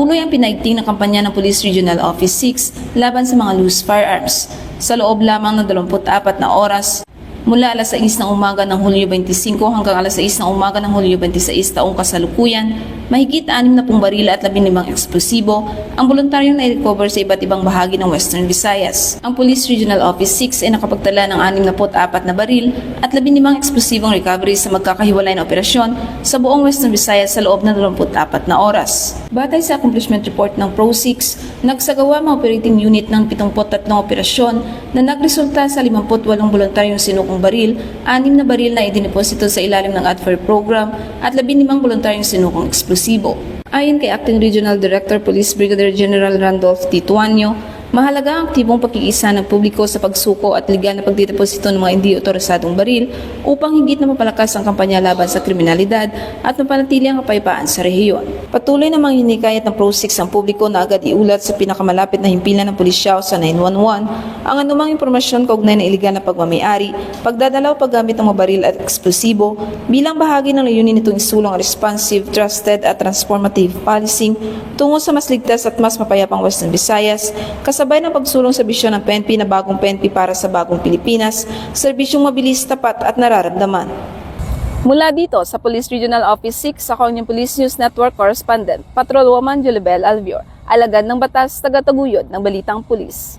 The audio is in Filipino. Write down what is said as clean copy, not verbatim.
Tuloy ang pinaigting ng kampanya ng Police Regional Office 6 laban sa mga loose firearms. Sa loob lamang ng 24 na oras, mula alas 6 ng umaga ng Hulyo 25 hanggang alas 6 ng umaga ng Hulyo 26 taong kasalukuyan, mahigit 60 baril at 15 eksplosibo ang voluntaryong na-recover sa iba't ibang bahagi ng Western Visayas. Ang Police Regional Office 6 ay nakapagtala ng 64 na baril at 15 eksplosibong recovery sa magkakahiwalay na operasyon sa buong Western Visayas sa loob ng 24 na oras. Batay sa accomplishment report ng Pro-6, nagsagawa mga operating unit ng 73 operasyon na nagresulta sa 58 voluntaryong sinukong baril, 6 na baril na idiniposito sa ilalim ng ADFIR program at 15 voluntaryong sinukong eksplosibo. Ayon kay Acting Regional Director Police Brigadier General Randolph T. Tuanyo, mahalaga ang aktibong pakikiisa ng publiko sa pagsuko at legal na pagdideposito ng mga hindi otorisadong baril upang higit na mapalakas ang kampanya laban sa kriminalidad at mapanatili ang kapayapaan sa rehiyon. Patuloy na manghinikayat ng Pro-6 ang publiko na agad iulat sa pinakamalapit na himpilan ng pulisya o sa 911 ang anumang impormasyon kaugnay ng iligal na pagmamayari, pagdadalaw paggamit ng mga baril at eksplosibo bilang bahagi ng layunin nitong isulong responsive, trusted at transformative policing tungo sa mas ligtas at mas mapayapang Western Visayas, kasabay ng pagsulong sa bisyon ng PNP na bagong PNP para sa bagong Pilipinas, serbisyong mabilis, tapat at nararamdaman. Mula dito sa Police Regional Office 6, ako ang inyong Police News Network Correspondent, Patrolwoman Julibel Alvior, alagad ng batas, tagataguyod ng Balitang Pulis.